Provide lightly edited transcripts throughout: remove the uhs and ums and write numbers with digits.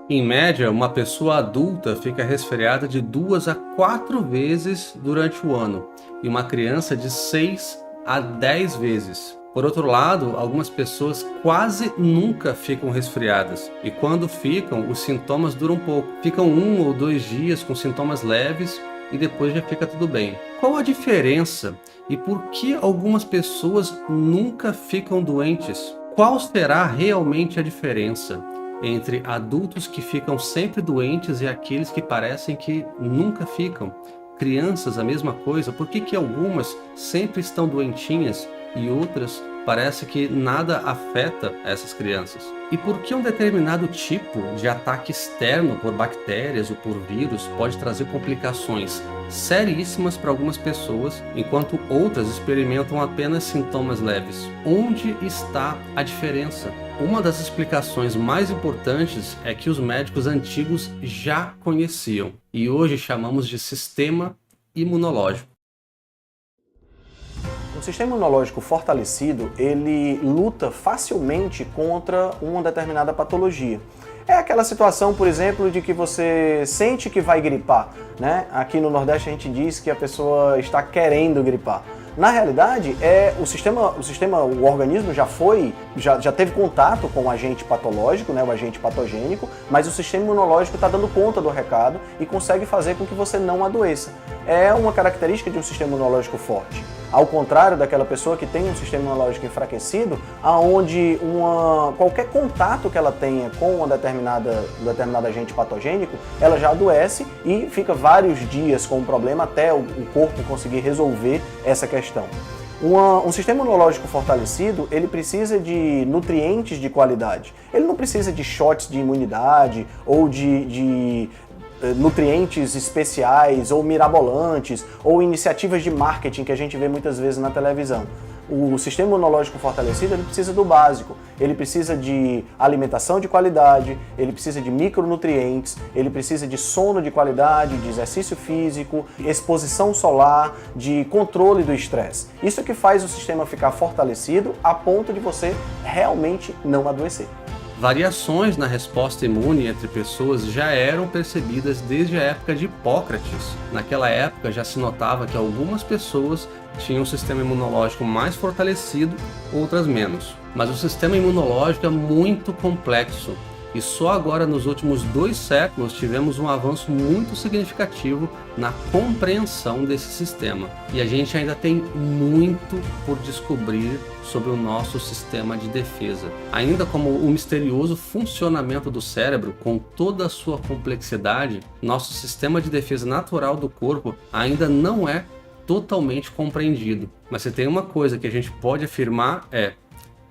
Em média, uma pessoa adulta fica resfriada de 2 a 4 vezes durante o ano, e uma criança de 6 a 10 vezes. Por outro lado, algumas pessoas quase nunca ficam resfriadas, e quando ficam, os sintomas duram pouco. Ficam 1 ou 2 dias com sintomas leves e depois já fica tudo bem. Qual a diferença e por que algumas pessoas nunca ficam doentes? Qual será realmente a diferença entre adultos que ficam sempre doentes e aqueles que parecem que nunca ficam? Crianças, a mesma coisa. Por que algumas sempre estão doentinhas e outras parece que nada afeta essas crianças? E por que um determinado tipo de ataque externo por bactérias ou por vírus pode trazer complicações seríssimas para algumas pessoas, enquanto outras experimentam apenas sintomas leves? Onde está a diferença? Uma das explicações mais importantes é que os médicos antigos já conheciam e hoje chamamos de sistema imunológico. O sistema imunológico fortalecido, ele luta facilmente contra uma determinada patologia. É aquela situação, por exemplo, de que você sente que vai gripar, né? Aqui no Nordeste a gente diz que a pessoa está querendo gripar. Na realidade, o organismo já teve contato com o agente patológico, né, o agente patogênico, mas o sistema imunológico está dando conta do recado e consegue fazer com que você não adoeça. É uma característica de um sistema imunológico forte. Ao contrário daquela pessoa que tem um sistema imunológico enfraquecido, aonde qualquer contato que ela tenha com um determinado agente patogênico, ela já adoece e fica vários dias com o problema até o corpo conseguir resolver essa questão. Um sistema imunológico fortalecido, ele precisa de nutrientes de qualidade. Ele não precisa de shots de imunidade ou de nutrientes especiais ou mirabolantes ou iniciativas de marketing que a gente vê muitas vezes na televisão. O sistema imunológico fortalecido, ele precisa do básico. Ele precisa de alimentação de qualidade, ele precisa de micronutrientes, ele precisa de sono de qualidade, de exercício físico, exposição solar, de controle do estresse. Isso é que faz o sistema ficar fortalecido a ponto de você realmente não adoecer. Variações na resposta imune entre pessoas já eram percebidas desde a época de Hipócrates. Naquela época já se notava que algumas pessoas tinham um sistema imunológico mais fortalecido, outras menos. Mas o sistema imunológico é muito complexo e só agora nos últimos 2 séculos tivemos um avanço muito significativo na compreensão desse sistema. E a gente ainda tem muito por descobrir sobre o nosso sistema de defesa. Ainda como o misterioso funcionamento do cérebro, com toda a sua complexidade, nosso sistema de defesa natural do corpo ainda não é totalmente compreendido. Mas se tem uma coisa que a gente pode afirmar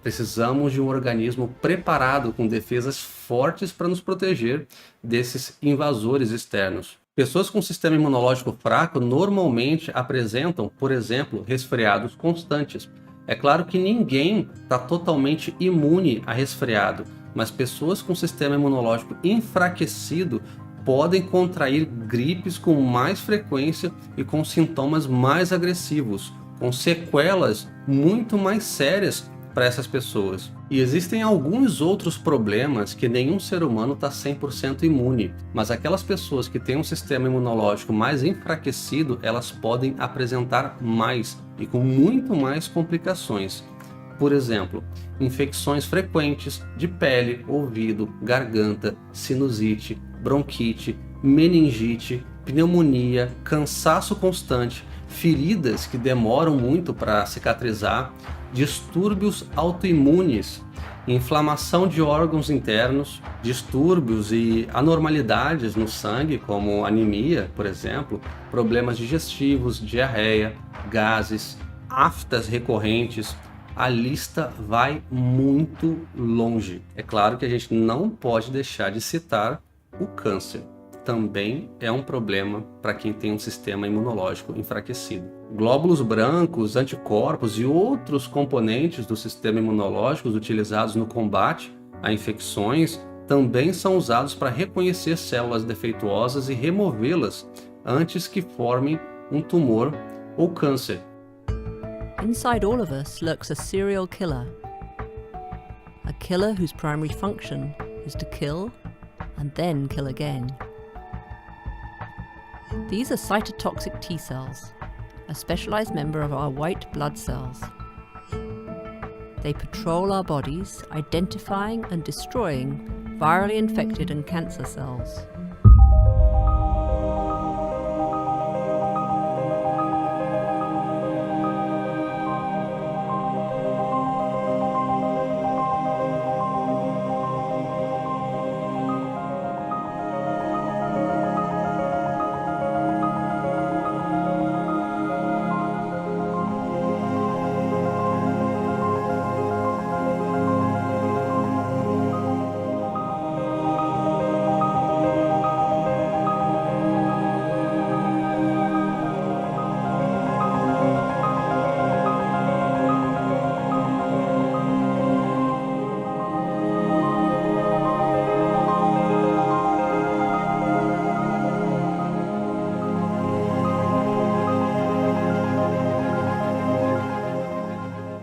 precisamos de um organismo preparado com defesas fortes para nos proteger desses invasores externos. Pessoas com sistema imunológico fraco normalmente apresentam, por exemplo, resfriados constantes. É claro que ninguém está totalmente imune a resfriado, mas pessoas com sistema imunológico enfraquecido podem contrair gripes com mais frequência e com sintomas mais agressivos, com sequelas muito mais sérias para essas pessoas. E existem alguns outros problemas que nenhum ser humano está 100% imune, mas aquelas pessoas que têm um sistema imunológico mais enfraquecido, elas podem apresentar mais e com muito mais complicações. Por exemplo, infecções frequentes de pele, ouvido, garganta, sinusite, bronquite, meningite, pneumonia, cansaço constante, feridas que demoram muito para cicatrizar, distúrbios autoimunes, inflamação de órgãos internos, distúrbios e anormalidades no sangue, como anemia, por exemplo, problemas digestivos, diarreia, gases, aftas recorrentes. A lista vai muito longe. É claro que a gente não pode deixar de citar o câncer. Também é um problema para quem tem um sistema imunológico enfraquecido. Glóbulos brancos, anticorpos e outros componentes do sistema imunológico utilizados no combate a infecções também são usados para reconhecer células defeituosas e removê-las antes que formem um tumor ou câncer. Inside all of us lurks a serial killer. A killer whose primary function is to kill and then kill again. These are cytotoxic T cells, a specialized member of our white blood cells. They patrol our bodies, identifying and destroying virally infected and cancer cells.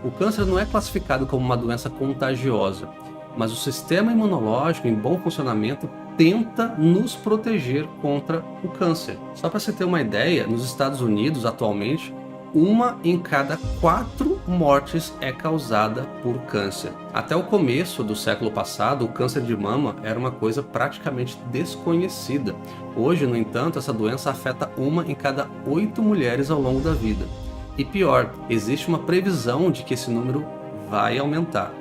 O câncer não é classificado como uma doença contagiosa, mas o sistema imunológico em bom funcionamento tenta nos proteger contra o câncer. Só para você ter uma ideia, nos Estados Unidos, atualmente, 1 em cada 4 mortes é causada por câncer. Até o começo do século passado, o câncer de mama era uma coisa praticamente desconhecida. Hoje, no entanto, essa doença afeta 1 em cada 8 mulheres ao longo da vida. E pior, existe uma previsão de que esse número vai aumentar.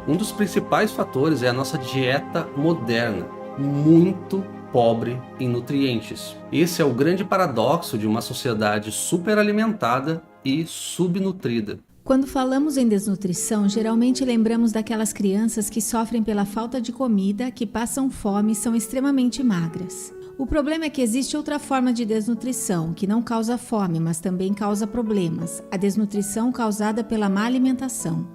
Um dos principais fatores é a nossa dieta moderna, muito pobre em nutrientes. Esse é o grande paradoxo de uma sociedade superalimentada e subnutrida. Quando falamos em desnutrição, geralmente lembramos daquelas crianças que sofrem pela falta de comida, que passam fome e são extremamente magras. O problema é que existe outra forma de desnutrição, que não causa fome, mas também causa problemas: a desnutrição causada pela má alimentação.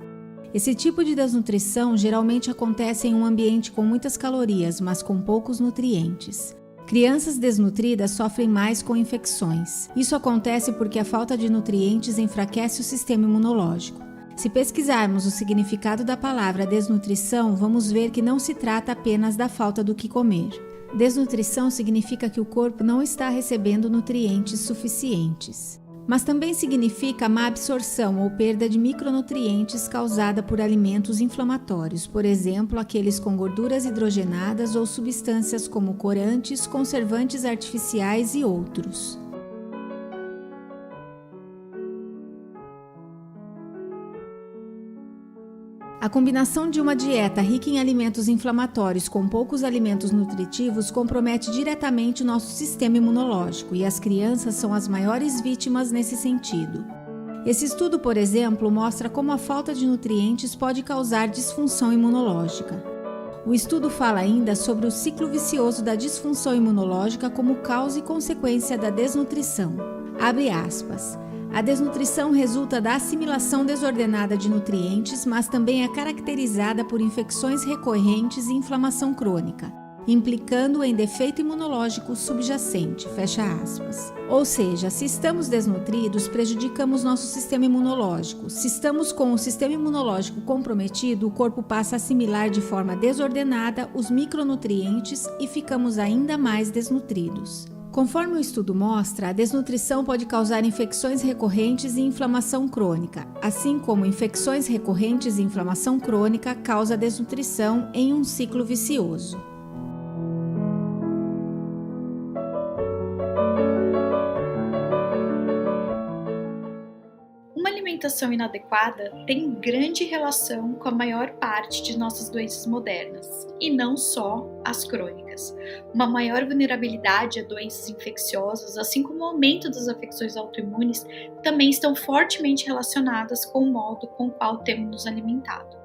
Esse tipo de desnutrição geralmente acontece em um ambiente com muitas calorias, mas com poucos nutrientes. Crianças desnutridas sofrem mais com infecções. Isso acontece porque a falta de nutrientes enfraquece o sistema imunológico. Se pesquisarmos o significado da palavra desnutrição, vamos ver que não se trata apenas da falta do que comer. Desnutrição significa que o corpo não está recebendo nutrientes suficientes. Mas também significa má absorção ou perda de micronutrientes causada por alimentos inflamatórios, por exemplo, aqueles com gorduras hidrogenadas ou substâncias como corantes, conservantes artificiais e outros. A combinação de uma dieta rica em alimentos inflamatórios com poucos alimentos nutritivos compromete diretamente o nosso sistema imunológico, e as crianças são as maiores vítimas nesse sentido. Esse estudo, por exemplo, mostra como a falta de nutrientes pode causar disfunção imunológica. O estudo fala ainda sobre o ciclo vicioso da disfunção imunológica como causa e consequência da desnutrição. Abre aspas. A desnutrição resulta da assimilação desordenada de nutrientes, mas também é caracterizada por infecções recorrentes e inflamação crônica, implicando em defeito imunológico subjacente, fecha aspas. Ou seja, se estamos desnutridos, prejudicamos nosso sistema imunológico. Se estamos com o sistema imunológico comprometido, o corpo passa a assimilar de forma desordenada os micronutrientes e ficamos ainda mais desnutridos. Conforme o estudo mostra, a desnutrição pode causar infecções recorrentes e inflamação crônica, assim como infecções recorrentes e inflamação crônica causa desnutrição em um ciclo vicioso. Uma alimentação inadequada tem grande relação com a maior parte de nossas doenças modernas, e não só as crônicas. Uma maior vulnerabilidade a doenças infecciosas, assim como o aumento das afecções autoimunes, também estão fortemente relacionadas com o modo com o qual temos nos alimentado.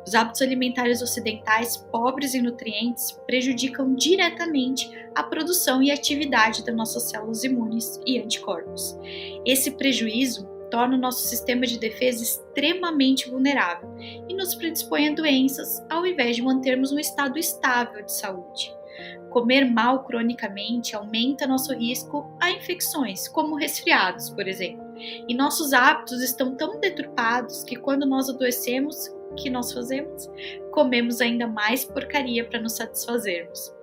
Os hábitos alimentares ocidentais pobres em nutrientes prejudicam diretamente a produção e atividade das nossas células imunes e anticorpos. Esse prejuízo torna o nosso sistema de defesa extremamente vulnerável e nos predispõe a doenças, ao invés de mantermos um estado estável de saúde. Comer mal cronicamente aumenta nosso risco a infecções, como resfriados, por exemplo, E nossos hábitos estão tão deturpados que quando nós adoecemos, o que nós fazemos? Comemos ainda mais porcaria para nos satisfazermos.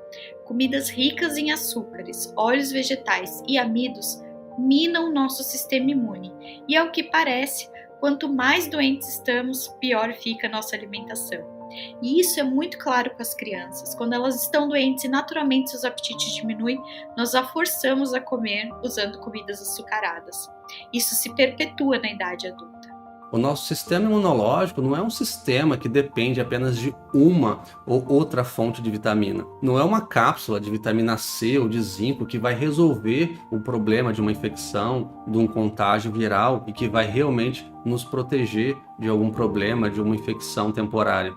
Comidas ricas em açúcares, óleos vegetais e amidos minam o nosso sistema imune. E ao que parece, quanto mais doentes estamos, pior fica a nossa alimentação. E isso é muito claro com as crianças. Quando elas estão doentes e naturalmente seus apetites diminuem, nós a forçamos a comer usando comidas açucaradas. Isso se perpetua na idade adulta. O nosso sistema imunológico não é um sistema que depende apenas de uma ou outra fonte de vitamina. Não é uma cápsula de vitamina C ou de zinco que vai resolver o problema de uma infecção, de um contágio viral e que vai realmente nos proteger de algum problema, de uma infecção temporária.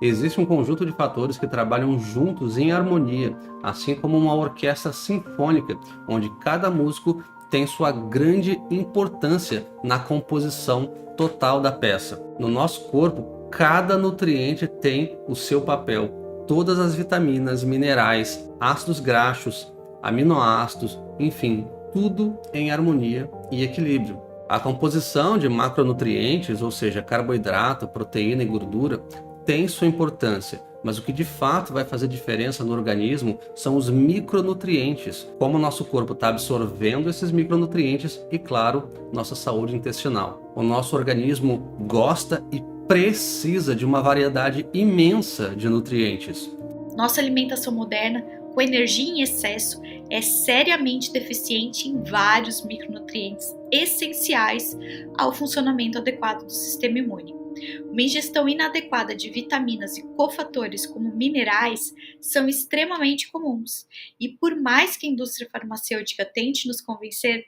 Existe um conjunto de fatores que trabalham juntos em harmonia, assim como uma orquestra sinfônica, onde cada músico tem sua grande importância na composição total da peça. No nosso corpo, cada nutriente tem o seu papel. Todas as vitaminas, minerais, ácidos graxos, aminoácidos, enfim, tudo em harmonia e equilíbrio. A composição de macronutrientes, ou seja, carboidrato, proteína e gordura, tem sua importância, mas o que de fato vai fazer diferença no organismo são os micronutrientes, como o nosso corpo está absorvendo esses micronutrientes e, claro, nossa saúde intestinal. O nosso organismo gosta e precisa de uma variedade imensa de nutrientes. Nossa alimentação moderna, com energia em excesso, é seriamente deficiente em vários micronutrientes essenciais ao funcionamento adequado do sistema imune. Uma ingestão inadequada de vitaminas e cofatores como minerais são extremamente comuns, e por mais que a indústria farmacêutica tente nos convencer,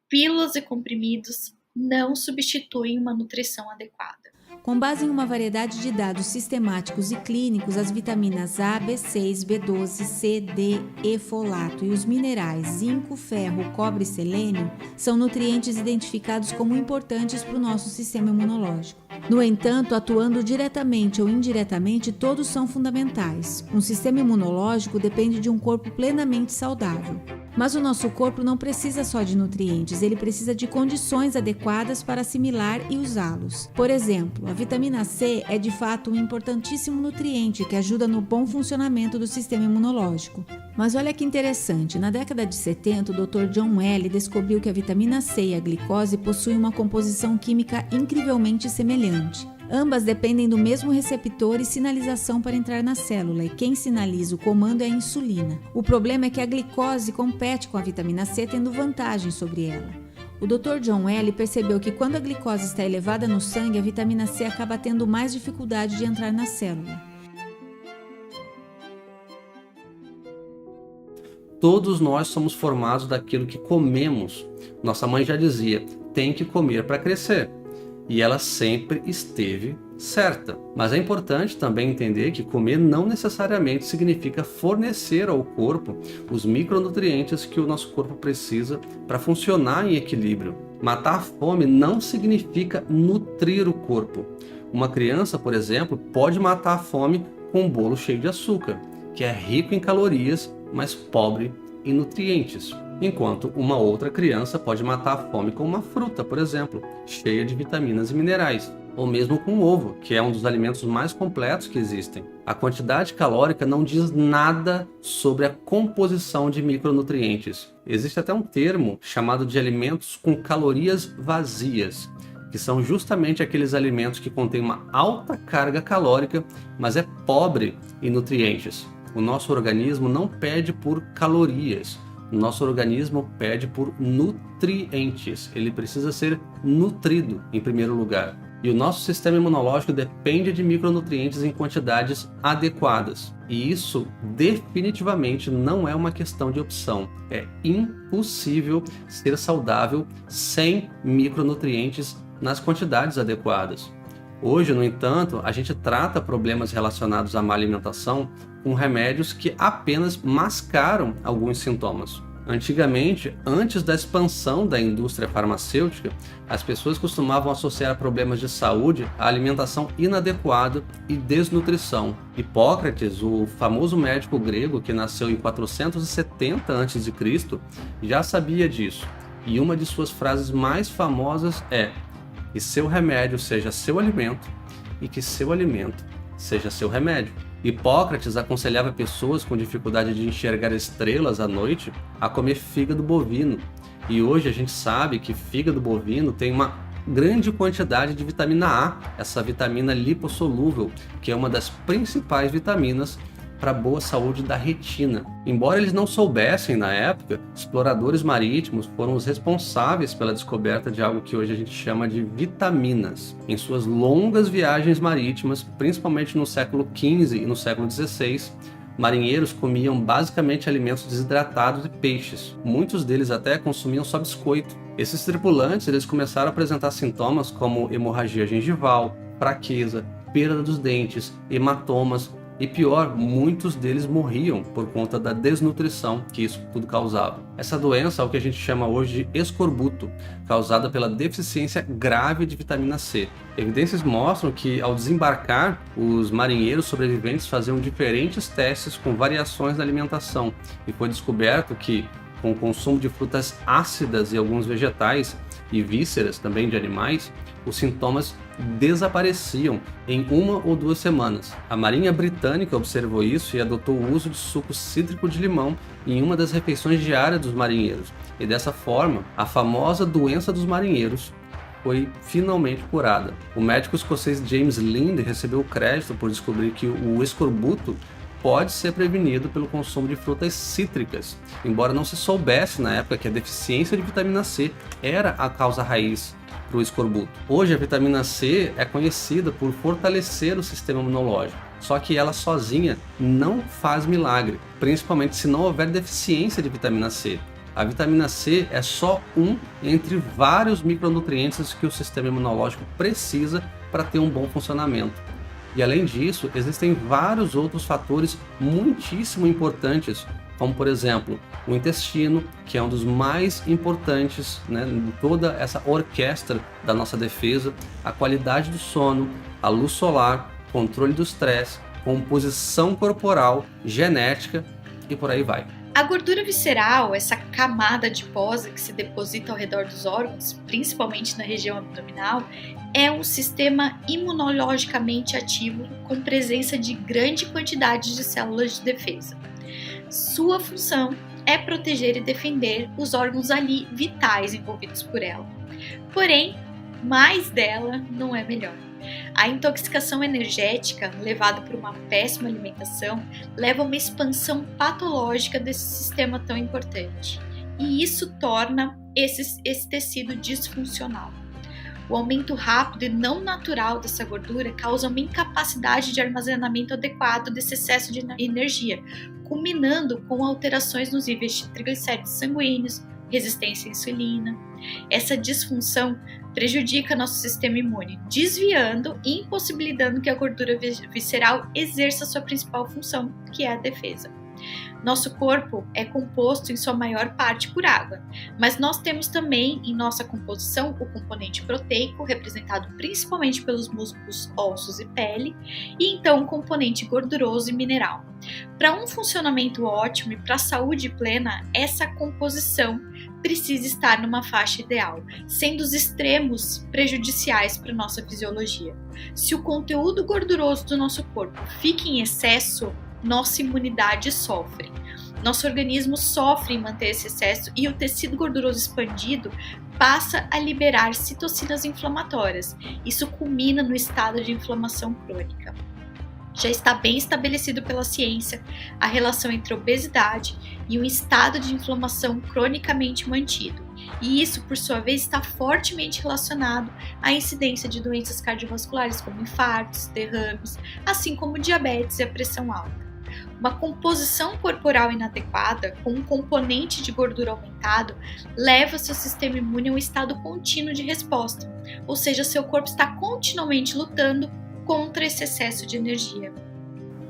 pílulas e comprimidos não substituem uma nutrição adequada. Com base em uma variedade de dados sistemáticos e clínicos, as vitaminas A, B6, B12, C, D, E, folato e os minerais zinco, ferro, cobre e selênio são nutrientes identificados como importantes para o nosso sistema imunológico. No entanto, atuando diretamente ou indiretamente, todos são fundamentais. Um sistema imunológico depende de um corpo plenamente saudável. Mas o nosso corpo não precisa só de nutrientes, ele precisa de condições adequadas para assimilar e usá-los. Por exemplo, a vitamina C é de fato um importantíssimo nutriente que ajuda no bom funcionamento do sistema imunológico. Mas olha que interessante, na década de 70, o Dr. John Welly descobriu que a vitamina C e a glicose possuem uma composição química incrivelmente semelhante. Ambas dependem do mesmo receptor e sinalização para entrar na célula, e quem sinaliza o comando é a insulina. O problema é que a glicose compete com a vitamina C, tendo vantagem sobre ela. O Dr. John Welly percebeu que quando a glicose está elevada no sangue, a vitamina C acaba tendo mais dificuldade de entrar na célula. Todos nós somos formados daquilo que comemos. Nossa mãe já dizia, tem que comer para crescer. E ela sempre esteve certa. Mas é importante também entender que comer não necessariamente significa fornecer ao corpo os micronutrientes que o nosso corpo precisa para funcionar em equilíbrio. Matar a fome não significa nutrir o corpo. Uma criança, por exemplo, pode matar a fome com um bolo cheio de açúcar, que é rico em calorias, mas pobre em nutrientes. Enquanto uma outra criança pode matar a fome com uma fruta, por exemplo, cheia de vitaminas e minerais, ou mesmo com um ovo, que é um dos alimentos mais completos que existem. A quantidade calórica não diz nada sobre a composição de micronutrientes. Existe até um termo chamado de alimentos com calorias vazias, que são justamente aqueles alimentos que contêm uma alta carga calórica, mas é pobre em nutrientes. O nosso organismo não pede por calorias. O nosso organismo pede por nutrientes. Ele precisa ser nutrido em primeiro lugar. E o nosso sistema imunológico depende de micronutrientes em quantidades adequadas. E isso definitivamente não é uma questão de opção. É impossível ser saudável sem micronutrientes nas quantidades adequadas. Hoje, no entanto, a gente trata problemas relacionados à má alimentação com remédios que apenas mascaram alguns sintomas. Antigamente, antes da expansão da indústria farmacêutica, as pessoas costumavam associar problemas de saúde à alimentação inadequada e desnutrição. Hipócrates, o famoso médico grego que nasceu em 470 a.C., já sabia disso. e uma de suas frases mais famosas é: "Que seu remédio seja seu alimento e que seu alimento seja seu remédio." Hipócrates aconselhava pessoas com dificuldade de enxergar estrelas à noite a comer fígado bovino. E hoje a gente sabe que fígado bovino tem uma grande quantidade de vitamina A, essa vitamina lipossolúvel, que é uma das principais vitaminas para a boa saúde da retina. Embora eles não soubessem na época, exploradores marítimos foram os responsáveis pela descoberta de algo que hoje a gente chama de vitaminas. Em suas longas viagens marítimas, principalmente no século XV e no século XVI, marinheiros comiam basicamente alimentos desidratados e peixes. Muitos deles até consumiam só biscoito. Esses tripulantes eles começaram a apresentar sintomas como hemorragia gengival, fraqueza, perda dos dentes, hematomas, e pior, muitos deles morriam por conta da desnutrição que isso tudo causava. Essa doença é o que a gente chama hoje de escorbuto, causada pela deficiência grave de vitamina C. Evidências mostram que, ao desembarcar, os marinheiros sobreviventes faziam diferentes testes com variações na alimentação, e foi descoberto que, com o consumo de frutas ácidas e alguns vegetais, e vísceras também de animais, os sintomas desapareciam em 1 ou 2 semanas. A Marinha Britânica observou isso e adotou o uso de suco cítrico de limão em uma das refeições diárias dos marinheiros. E dessa forma, a famosa doença dos marinheiros foi finalmente curada. O médico escocês James Lind recebeu o crédito por descobrir que o escorbuto pode ser prevenido pelo consumo de frutas cítricas, embora não se soubesse na época que a deficiência de vitamina C era a causa raiz para o escorbuto. Hoje a vitamina C é conhecida por fortalecer o sistema imunológico, só que ela sozinha não faz milagre, principalmente se não houver deficiência de vitamina C. A vitamina C é só um entre vários micronutrientes que o sistema imunológico precisa para ter um bom funcionamento. E além disso, existem vários outros fatores muitíssimo importantes, como por exemplo, o intestino, que é um dos mais importantes, de toda essa orquestra da nossa defesa, a qualidade do sono, a luz solar, controle do estresse, composição corporal, genética e por aí vai. A gordura visceral, essa camada adiposa que se deposita ao redor dos órgãos, principalmente na região abdominal, é um sistema imunologicamente ativo com presença de grande quantidade de células de defesa. Sua função é proteger e defender os órgãos ali vitais envolvidos por ela. Porém, mais dela não é melhor. A intoxicação energética, levada por uma péssima alimentação, leva a uma expansão patológica desse sistema tão importante. E isso torna esse tecido disfuncional. O aumento rápido e não natural dessa gordura causa uma incapacidade de armazenamento adequado desse excesso de energia, culminando com alterações nos níveis de triglicéridos sanguíneos, resistência à insulina. Essa disfunção prejudica nosso sistema imune, desviando e impossibilitando que a gordura visceral exerça sua principal função, que é a defesa. Nosso corpo é composto em sua maior parte por água, mas nós temos também em nossa composição o componente proteico, representado principalmente pelos músculos, ossos e pele, e então o componente gorduroso e mineral. Para um funcionamento ótimo e para a saúde plena, essa composição precisa estar numa faixa ideal, sendo os extremos prejudiciais para a nossa fisiologia. Se o conteúdo gorduroso do nosso corpo fica em excesso, nossa imunidade sofre. Nosso organismo sofre em manter esse excesso e o tecido gorduroso expandido passa a liberar citocinas inflamatórias. Isso culmina no estado de inflamação crônica. Já está bem estabelecido pela ciência a relação entre obesidade e um estado de inflamação cronicamente mantido. E isso, por sua vez, está fortemente relacionado à incidência de doenças cardiovasculares como infartos, derrames, assim como diabetes e a pressão alta. Uma composição corporal inadequada, com um componente de gordura aumentado, leva seu sistema imune a um estado contínuo de resposta, ou seja, seu corpo está continuamente lutando contra esse excesso de energia.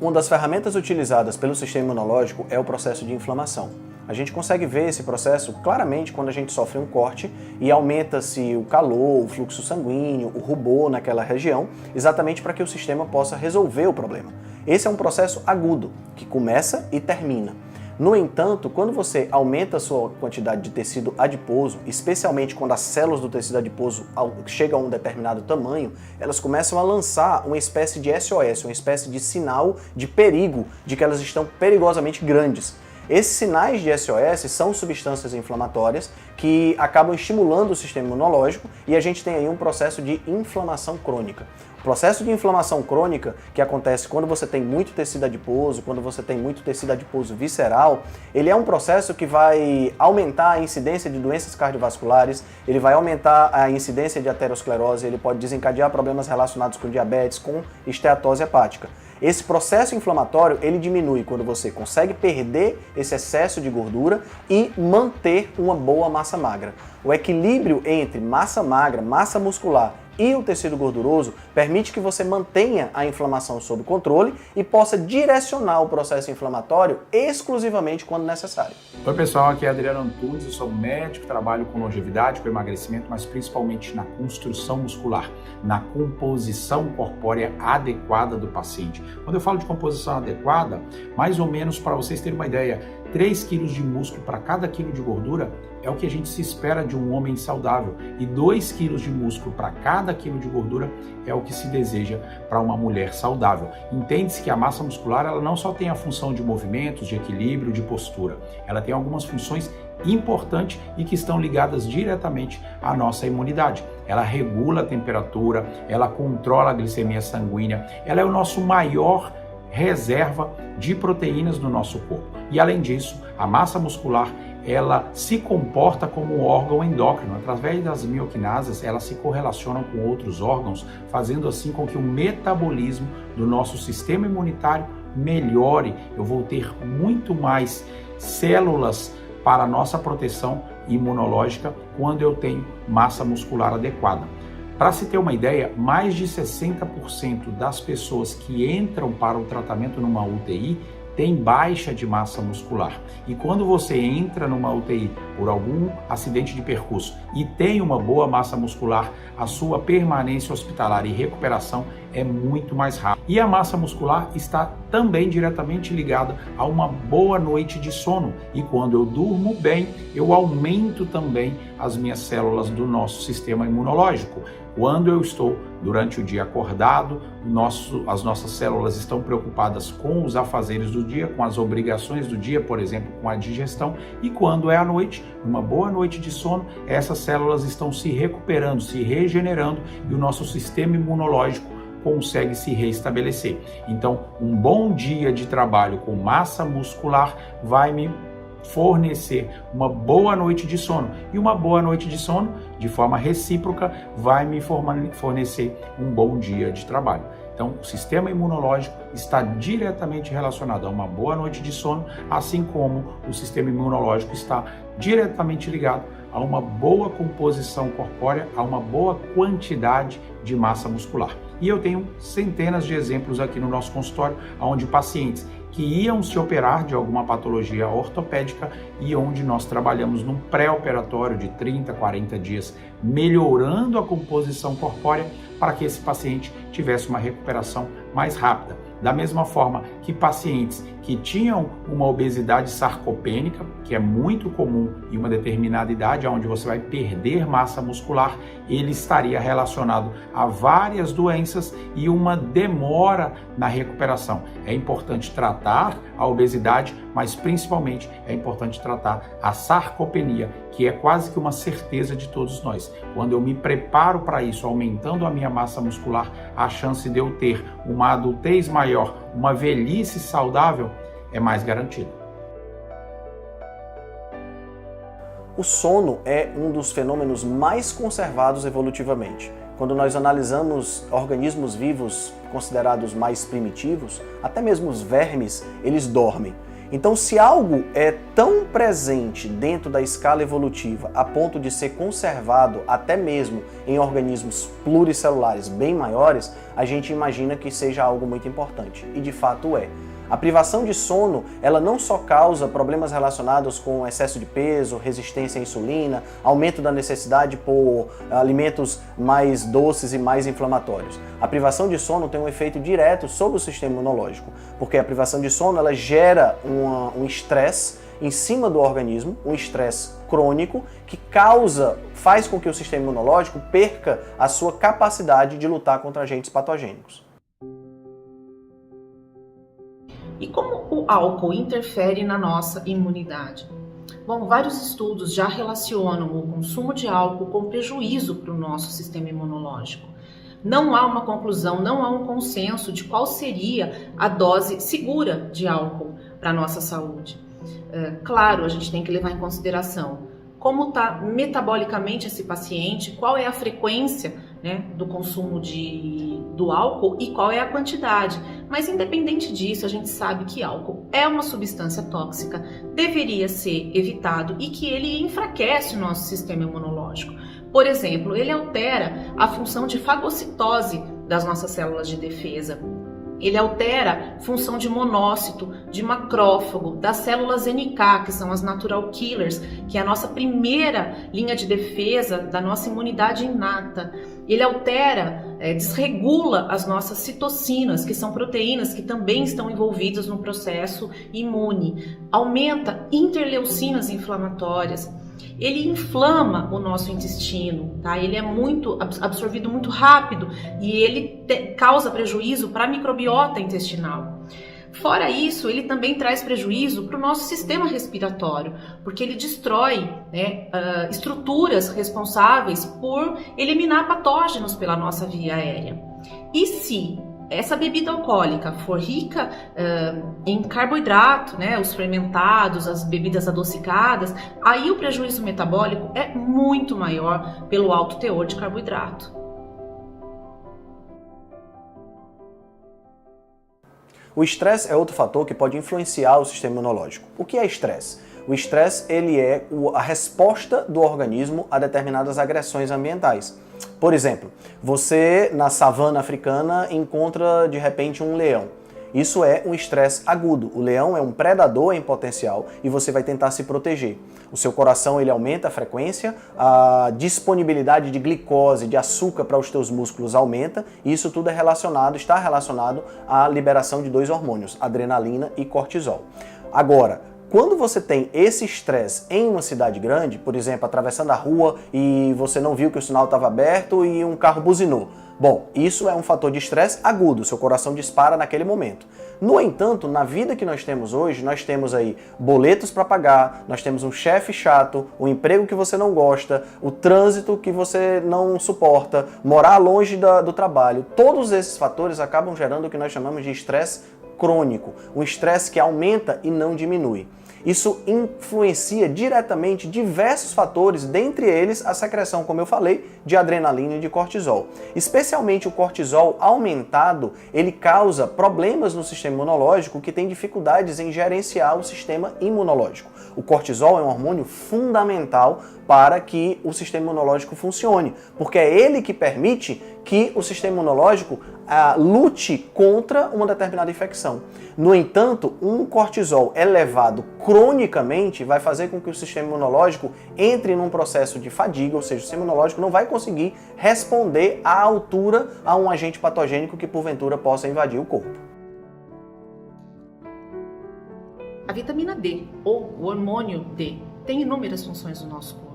Uma das ferramentas utilizadas pelo sistema imunológico é o processo de inflamação. A gente consegue ver esse processo claramente quando a gente sofre um corte e aumenta-se o calor, o fluxo sanguíneo, o rubor naquela região, exatamente para que o sistema possa resolver o problema. Esse é um processo agudo, que começa e termina. No entanto, quando você aumenta a sua quantidade de tecido adiposo, especialmente quando as células do tecido adiposo chegam a um determinado tamanho, elas começam a lançar uma espécie de SOS, uma espécie de sinal de perigo, de que elas estão perigosamente grandes. Esses sinais de SOS são substâncias inflamatórias que acabam estimulando o sistema imunológico e a gente tem aí um processo de inflamação crônica. O processo de inflamação crônica, que acontece quando você tem muito tecido adiposo, quando você tem muito tecido adiposo visceral, ele é um processo que vai aumentar a incidência de doenças cardiovasculares, ele vai aumentar a incidência de aterosclerose, ele pode desencadear problemas relacionados com diabetes, com esteatose hepática. Esse processo inflamatório, ele diminui quando você consegue perder esse excesso de gordura e manter uma boa massa magra. O equilíbrio entre massa magra, massa muscular e o tecido gorduroso permite que você mantenha a inflamação sob controle e possa direcionar o processo inflamatório exclusivamente quando necessário. Oi pessoal, aqui é Adriano Antunes, eu sou médico, trabalho com longevidade, com emagrecimento, mas principalmente na construção muscular, na composição corpórea adequada do paciente. Quando eu falo de composição adequada, mais ou menos para vocês terem uma ideia, 3 kg de músculo para cada quilo de gordura é o que a gente se espera de um homem saudável e 2 kg de músculo para cada quilo de gordura é o que se deseja para uma mulher saudável. Entende-se que a massa muscular ela não só tem a função de movimentos, de equilíbrio, de postura, ela tem algumas funções importantes e que estão ligadas diretamente à nossa imunidade. Ela regula a temperatura, ela controla a glicemia sanguínea, ela é o nosso maior reserva de proteínas no nosso corpo. E além disso, a massa muscular ela se comporta como um órgão endócrino. Através das mioquinasas, elas se correlacionam com outros órgãos, fazendo assim com que o metabolismo do nosso sistema imunitário melhore. Eu vou ter muito mais células para a nossa proteção imunológica quando eu tenho massa muscular adequada. Para se ter uma ideia, mais de 60% das pessoas que entram para o tratamento numa UTI tem baixa de massa muscular. E quando você entra numa UTI por algum acidente de percurso e tem uma boa massa muscular, a sua permanência hospitalar e recuperação é muito mais rápida. E a massa muscular está também diretamente ligada a uma boa noite de sono. E quando eu durmo bem, eu aumento também as minhas células do nosso sistema imunológico. Quando eu estou durante o dia acordado, as nossas células estão preocupadas com os afazeres do dia, com as obrigações do dia, por exemplo, com a digestão. E quando é à noite, numa boa noite de sono, essas células estão se recuperando, se regenerando e o nosso sistema imunológico consegue se reestabelecer. Então, um bom dia de trabalho com massa muscular vai me fornecer uma boa noite de sono. E uma boa noite de sono, de forma recíproca, vai me fornecer um bom dia de trabalho. Então, o sistema imunológico está diretamente relacionado a uma boa noite de sono, assim como o sistema imunológico está diretamente ligado a uma boa composição corpórea, a uma boa quantidade de massa muscular. E eu tenho centenas de exemplos aqui no nosso consultório, onde pacientes que iam se operar de alguma patologia ortopédica e onde nós trabalhamos num pré-operatório de 30, 40 dias, melhorando a composição corpórea para que esse paciente tivesse uma recuperação mais rápida. Da mesma forma que pacientes que tinham uma obesidade sarcopênica, que é muito comum em uma determinada idade, onde você vai perder massa muscular, ele estaria relacionado a várias doenças e uma demora na recuperação. É importante tratar a obesidade, mas principalmente é importante tratar a sarcopenia, que é quase que uma certeza de todos nós. Quando eu me preparo para isso, aumentando a minha massa muscular, a chance de eu ter uma adultez maior, uma velhice saudável, é mais garantida. O sono é um dos fenômenos mais conservados evolutivamente. Quando nós analisamos organismos vivos considerados mais primitivos, até mesmo os vermes, eles dormem. Então, se algo é tão presente dentro da escala evolutiva a ponto de ser conservado até mesmo em organismos pluricelulares bem maiores, a gente imagina que seja algo muito importante. E de fato é. A privação de sono, ela não só causa problemas relacionados com excesso de peso, resistência à insulina, aumento da necessidade por alimentos mais doces e mais inflamatórios. A privação de sono tem um efeito direto sobre o sistema imunológico, porque a privação de sono ela gera um estresse em cima do organismo, um estresse crônico que faz com que o sistema imunológico perca a sua capacidade de lutar contra agentes patogênicos. E como o álcool interfere na nossa imunidade? Bom, vários estudos já relacionam o consumo de álcool com prejuízo para o nosso sistema imunológico. Não há uma conclusão, não há um consenso de qual seria a dose segura de álcool para a nossa saúde. Claro, a gente tem que levar em consideração como está metabolicamente esse paciente, qual é a frequência, né, do consumo do álcool e qual é a quantidade. Mas independente disso, a gente sabe que álcool é uma substância tóxica, deveria ser evitado e que ele enfraquece o nosso sistema imunológico. Por exemplo, ele altera a função de fagocitose das nossas células de defesa. Ele altera a função de monócito, de macrófago, das células NK, que são as natural killers, que é a nossa primeira linha de defesa da nossa imunidade inata. Ele altera, desregula as nossas citocinas, que são proteínas que também estão envolvidas no processo imune. Aumenta interleucinas inflamatórias. Ele inflama o nosso intestino, tá? Ele é muito absorvido muito rápido e ele causa prejuízo para a microbiota intestinal. Fora isso, ele também traz prejuízo para o nosso sistema respiratório, porque ele destrói, né, estruturas responsáveis por eliminar patógenos pela nossa via aérea. E se essa bebida alcoólica for rica em carboidrato, né, os fermentados, as bebidas adocicadas, aí o prejuízo metabólico é muito maior pelo alto teor de carboidrato. O estresse é outro fator que pode influenciar o sistema imunológico. O que é estresse? O estresse ele é a resposta do organismo a determinadas agressões ambientais. Por exemplo, você na savana africana encontra de repente um leão. Isso é um estresse agudo. O leão é um predador em potencial e você vai tentar se proteger. O seu coração ele aumenta a frequência, a disponibilidade de glicose, de açúcar para os teus músculos aumenta e isso tudo está relacionado à liberação de dois hormônios, adrenalina e cortisol. Agora, quando você tem esse estresse em uma cidade grande, por exemplo, atravessando a rua e você não viu que o sinal estava aberto e um carro buzinou. Bom, isso é um fator de estresse agudo, seu coração dispara naquele momento. No entanto, na vida que nós temos hoje, nós temos aí boletos para pagar, nós temos um chefe chato, um emprego que você não gosta, o trânsito que você não suporta, morar longe do trabalho. Todos esses fatores acabam gerando o que nós chamamos de estresse crônico, um estresse que aumenta e não diminui. Isso influencia diretamente diversos fatores, dentre eles a secreção, como eu falei, de adrenalina e de cortisol. Especialmente o cortisol aumentado, ele causa problemas no sistema imunológico que tem dificuldades em gerenciar o sistema imunológico. O cortisol é um hormônio fundamental para que o sistema imunológico funcione, porque é ele que permite que o sistema imunológico lute contra uma determinada infecção. No entanto, um cortisol elevado cronicamente vai fazer com que o sistema imunológico entre num processo de fadiga, ou seja, o sistema imunológico não vai conseguir responder à altura a um agente patogênico que porventura possa invadir o corpo. A vitamina D, ou o hormônio D, tem inúmeras funções no nosso corpo.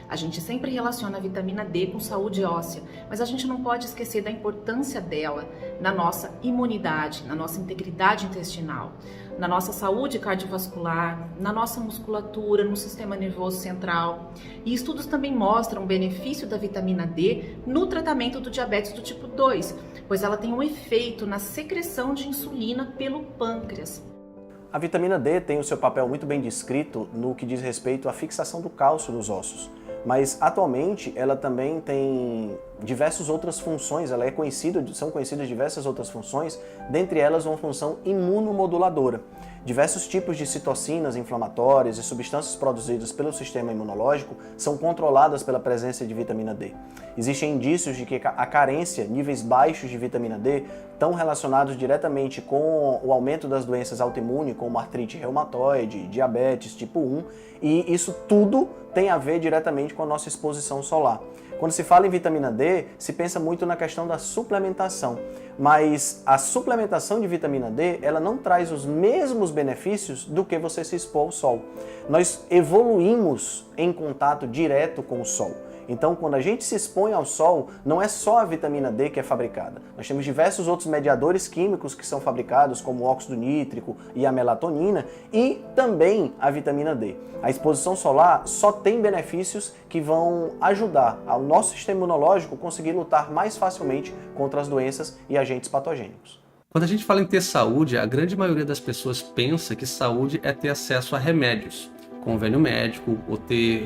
A gente sempre relaciona a vitamina D com saúde óssea, mas a gente não pode esquecer da importância dela na nossa imunidade, na nossa integridade intestinal, na nossa saúde cardiovascular, na nossa musculatura, no sistema nervoso central. E estudos também mostram o benefício da vitamina D no tratamento do diabetes do tipo 2, pois ela tem um efeito na secreção de insulina pelo pâncreas. A vitamina D tem o seu papel muito bem descrito no que diz respeito à fixação do cálcio nos ossos, mas atualmente ela também tem diversas outras funções, são conhecidas diversas outras funções, dentre elas uma função imunomoduladora. Diversos tipos de citocinas inflamatórias e substâncias produzidas pelo sistema imunológico são controladas pela presença de vitamina D. Existem indícios de que a carência, níveis baixos de vitamina D, estão relacionados diretamente com o aumento das doenças autoimunes, como artrite reumatoide, diabetes tipo 1, e isso tudo tem a ver diretamente com a nossa exposição solar. Quando se fala em vitamina D, se pensa muito na questão da suplementação, mas a suplementação de vitamina D, ela não traz os mesmos benefícios do que você se expor ao sol. Nós evoluímos em contato direto com o sol. Então, quando a gente se expõe ao sol, não é só a vitamina D que é fabricada. Nós temos diversos outros mediadores químicos que são fabricados, como o óxido nítrico e a melatonina, e também a vitamina D. A exposição solar só tem benefícios que vão ajudar ao nosso sistema imunológico conseguir lutar mais facilmente contra as doenças e agentes patogênicos. Quando a gente fala em ter saúde, a grande maioria das pessoas pensa que saúde é ter acesso a remédios, convênio médico, ou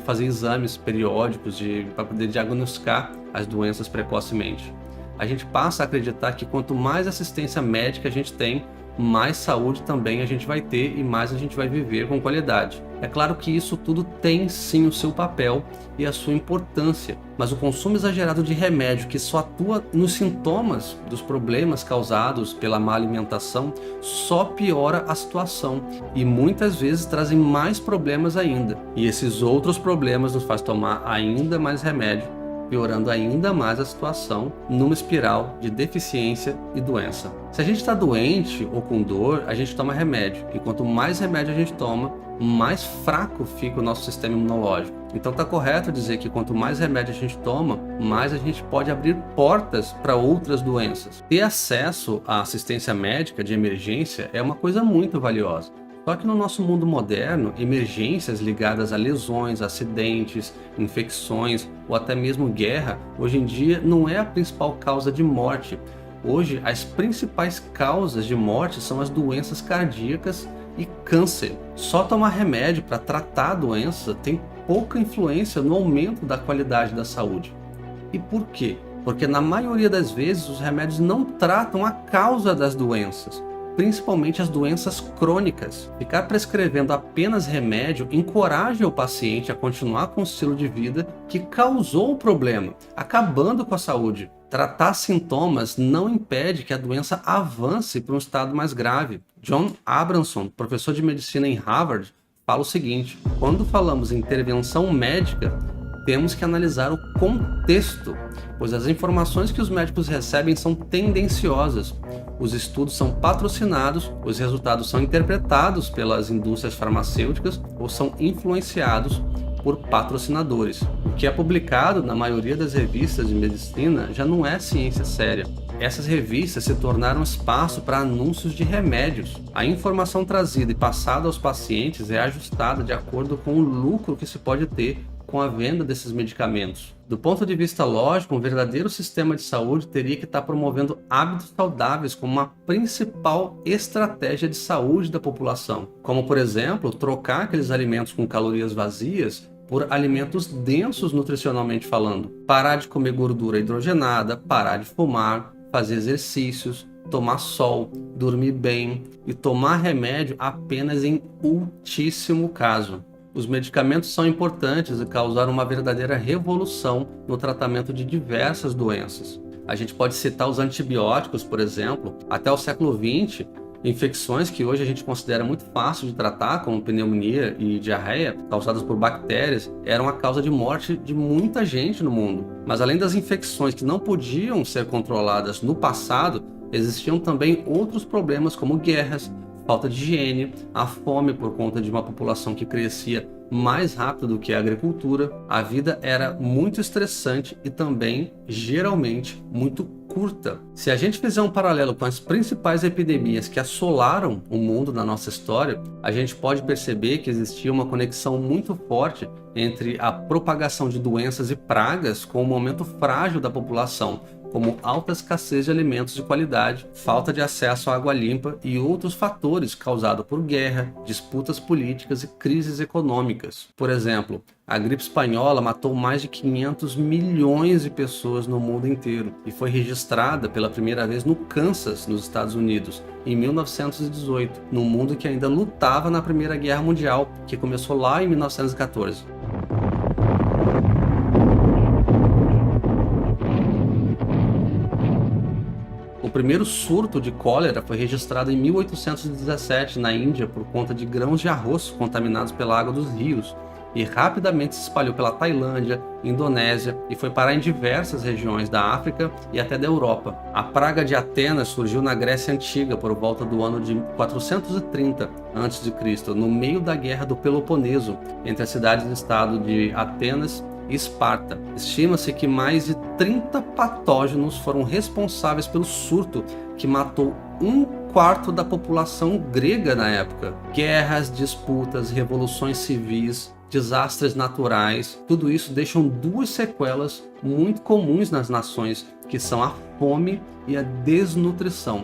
fazer exames periódicos para poder diagnosticar as doenças precocemente. A gente passa a acreditar que quanto mais assistência médica a gente tem, mais saúde também a gente vai ter e mais a gente vai viver com qualidade. É claro que isso tudo tem sim o seu papel e a sua importância, mas o consumo exagerado de remédio que só atua nos sintomas dos problemas causados pela má alimentação só piora a situação e muitas vezes trazem mais problemas ainda. E esses outros problemas nos fazem tomar ainda mais remédio, piorando ainda mais a situação numa espiral de deficiência e doença. Se a gente está doente ou com dor, a gente toma remédio. E quanto mais remédio a gente toma, mais fraco fica o nosso sistema imunológico. Então está correto dizer que quanto mais remédio a gente toma, mais a gente pode abrir portas para outras doenças. Ter acesso à assistência médica de emergência é uma coisa muito valiosa. Só que no nosso mundo moderno, emergências ligadas a lesões, acidentes, infecções ou até mesmo guerra, hoje em dia não é a principal causa de morte. Hoje, as principais causas de morte são as doenças cardíacas e câncer. Só tomar remédio para tratar a doença tem pouca influência no aumento da qualidade da saúde. E por quê? Porque na maioria das vezes os remédios não tratam a causa das doenças, principalmente as doenças crônicas. Ficar prescrevendo apenas remédio encoraja o paciente a continuar com o estilo de vida que causou o problema, acabando com a saúde. Tratar sintomas não impede que a doença avance para um estado mais grave. John Abramson, professor de medicina em Harvard, fala o seguinte: quando falamos em intervenção médica, temos que analisar o contexto, pois as informações que os médicos recebem são tendenciosas. Os estudos são patrocinados, os resultados são interpretados pelas indústrias farmacêuticas ou são influenciados por patrocinadores. O que é publicado na maioria das revistas de medicina já não é ciência séria. Essas revistas se tornaram espaço para anúncios de remédios. A informação trazida e passada aos pacientes é ajustada de acordo com o lucro que se pode ter com a venda desses medicamentos. Do ponto de vista lógico, um verdadeiro sistema de saúde teria que estar promovendo hábitos saudáveis como uma principal estratégia de saúde da população, como, por exemplo, trocar aqueles alimentos com calorias vazias por alimentos densos nutricionalmente falando, parar de comer gordura hidrogenada, parar de fumar, fazer exercícios, tomar sol, dormir bem e tomar remédio apenas em ultíssimo caso. Os medicamentos são importantes e causaram uma verdadeira revolução no tratamento de diversas doenças. A gente pode citar os antibióticos, por exemplo. Até o século XX, infecções que hoje a gente considera muito fácil de tratar, como pneumonia e diarreia, causadas por bactérias, eram a causa de morte de muita gente no mundo. Mas além das infecções que não podiam ser controladas no passado, existiam também outros problemas como guerras, falta de higiene, a fome por conta de uma população que crescia mais rápido do que a agricultura. A vida era muito estressante e também, geralmente, muito curta. Se a gente fizer um paralelo com as principais epidemias que assolaram o mundo na nossa história, a gente pode perceber que existia uma conexão muito forte entre a propagação de doenças e pragas com o momento frágil da população, como alta escassez de alimentos de qualidade, falta de acesso à água limpa e outros fatores causados por guerra, disputas políticas e crises econômicas. Por exemplo, a gripe espanhola matou mais de 500 milhões de pessoas no mundo inteiro e foi registrada pela primeira vez no Kansas, nos Estados Unidos, em 1918, num mundo que ainda lutava na Primeira Guerra Mundial, que começou lá em 1914. O primeiro surto de cólera foi registrado em 1817 na Índia por conta de grãos de arroz contaminados pela água dos rios e rapidamente se espalhou pela Tailândia, Indonésia e foi parar em diversas regiões da África e até da Europa. A praga de Atenas surgiu na Grécia Antiga por volta do ano de 430 a.C., no meio da Guerra do Peloponeso, entre as cidades-estado de Atenas e Esparta. Estima-se que mais de 30 patógenos foram responsáveis pelo surto que matou 1/4 da população grega na época. Guerras, disputas, revoluções civis, desastres naturais, tudo isso deixam duas sequelas muito comuns nas nações, que são a fome e a desnutrição.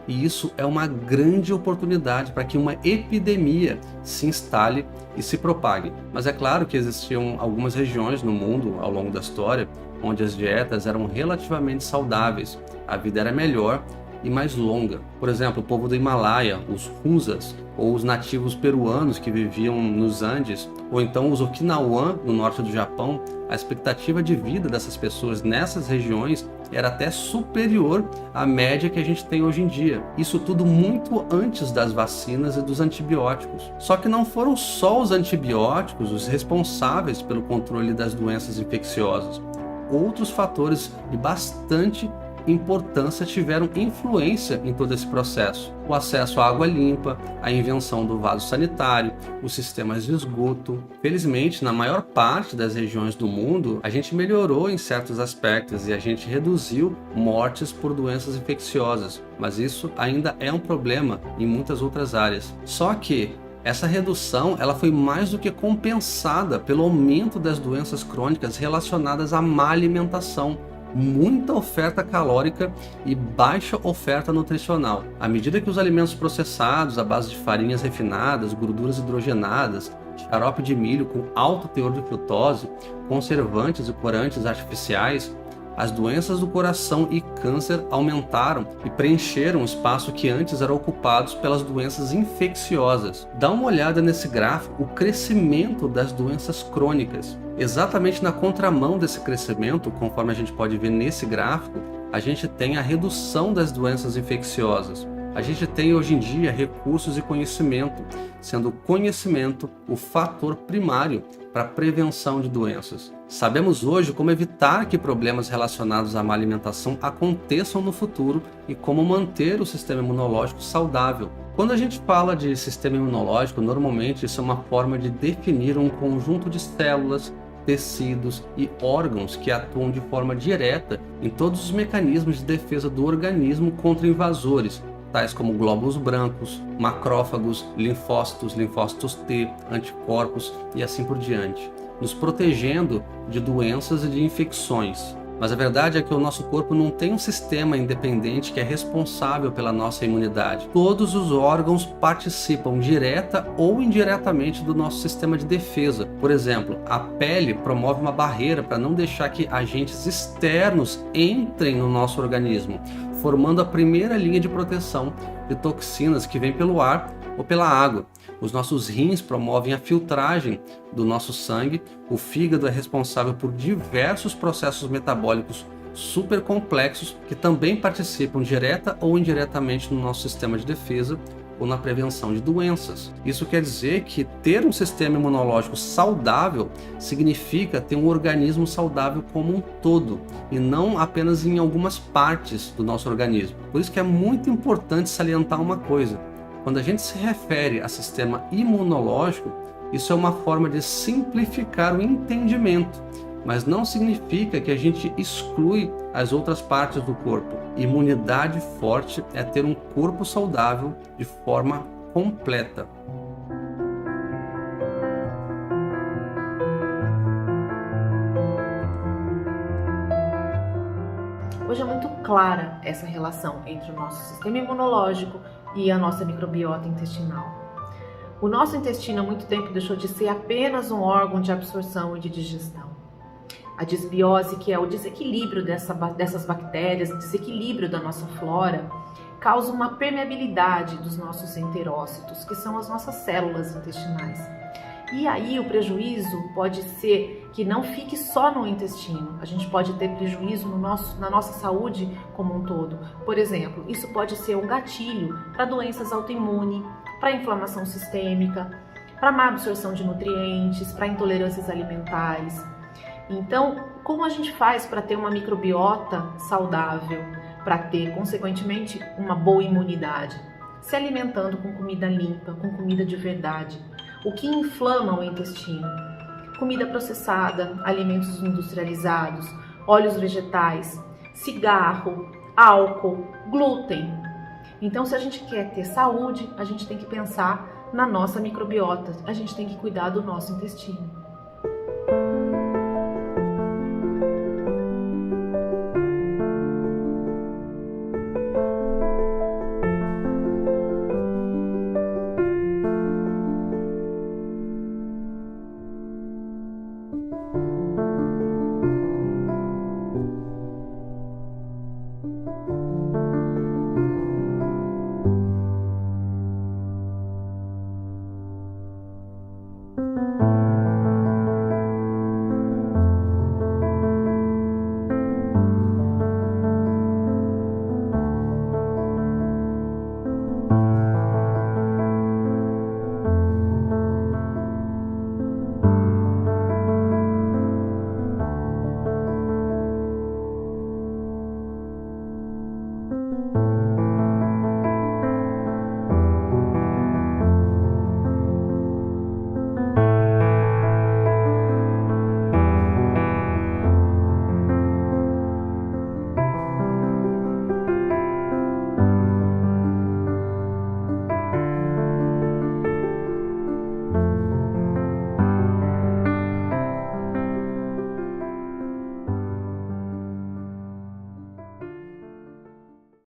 E isso é uma grande oportunidade para que uma epidemia se instale e se propague. Mas é claro que existiam algumas regiões no mundo, ao longo da história, onde as dietas eram relativamente saudáveis, a vida era melhor e mais longa. Por exemplo, o povo do Himalaia, os Hunzas, ou os nativos peruanos que viviam nos Andes, ou então os Okinawan, no norte do Japão, a expectativa de vida dessas pessoas nessas regiões era até superior à média que a gente tem hoje em dia. Isso tudo muito antes das vacinas e dos antibióticos. Só que não foram só os antibióticos os responsáveis pelo controle das doenças infecciosas. Outros fatores de bastante importância tiveram influência em todo esse processo. O acesso à água limpa, a invenção do vaso sanitário, os sistemas de esgoto. Felizmente, na maior parte das regiões do mundo, a gente melhorou em certos aspectos e a gente reduziu mortes por doenças infecciosas, mas isso ainda é um problema em muitas outras áreas. Só que essa redução ela foi mais do que compensada pelo aumento das doenças crônicas relacionadas à má alimentação, muita oferta calórica e baixa oferta nutricional. À medida que os alimentos processados à base de farinhas refinadas, gorduras hidrogenadas, xarope de milho com alto teor de frutose, conservantes e corantes artificiais, as doenças do coração e câncer aumentaram e preencheram o espaço que antes era ocupado pelas doenças infecciosas. Dá uma olhada nesse gráfico, o crescimento das doenças crônicas. Exatamente na contramão desse crescimento, conforme a gente pode ver nesse gráfico, a gente tem a redução das doenças infecciosas. A gente tem hoje em dia recursos e conhecimento, sendo o conhecimento o fator primário para a prevenção de doenças. Sabemos hoje como evitar que problemas relacionados à má alimentação aconteçam no futuro e como manter o sistema imunológico saudável. Quando a gente fala de sistema imunológico, normalmente isso é uma forma de definir um conjunto de células, tecidos e órgãos que atuam de forma direta em todos os mecanismos de defesa do organismo contra invasores, tais como glóbulos brancos, macrófagos, linfócitos T, anticorpos e assim por diante, nos protegendo de doenças e de infecções. Mas a verdade é que o nosso corpo não tem um sistema independente que é responsável pela nossa imunidade. Todos os órgãos participam direta ou indiretamente do nosso sistema de defesa. Por exemplo, a pele promove uma barreira para não deixar que agentes externos entrem no nosso organismo, formando a primeira linha de proteção de toxinas que vêm pelo ar ou pela água. Os nossos rins promovem a filtragem do nosso sangue, o fígado é responsável por diversos processos metabólicos super complexos que também participam direta ou indiretamente no nosso sistema de defesa ou na prevenção de doenças. Isso quer dizer que ter um sistema imunológico saudável significa ter um organismo saudável como um todo e não apenas em algumas partes do nosso organismo. Por isso que é muito importante salientar uma coisa. Quando a gente se refere a sistema imunológico, isso é uma forma de simplificar o entendimento, mas não significa que a gente exclui as outras partes do corpo. Imunidade forte é ter um corpo saudável de forma completa. Hoje é clara essa relação entre o nosso sistema imunológico e a nossa microbiota intestinal. O nosso intestino há muito tempo deixou de ser apenas um órgão de absorção e de digestão. A disbiose, que é o desequilíbrio dessas bactérias, o desequilíbrio da nossa flora, causa uma permeabilidade dos nossos enterócitos, que são as nossas células intestinais. E aí o prejuízo pode ser que não fique só no intestino, a gente pode ter prejuízo na nossa saúde como um todo. Por exemplo, isso pode ser um gatilho para doenças autoimunes, para inflamação sistêmica, para má absorção de nutrientes, para intolerâncias alimentares. Então, como a gente faz para ter uma microbiota saudável, para ter, consequentemente, uma boa imunidade? Se alimentando com comida limpa, com comida de verdade. O que inflama o intestino? Comida processada, alimentos industrializados, óleos vegetais, cigarro, álcool, glúten. Então, se a gente quer ter saúde, a gente tem que pensar na nossa microbiota, a gente tem que cuidar do nosso intestino.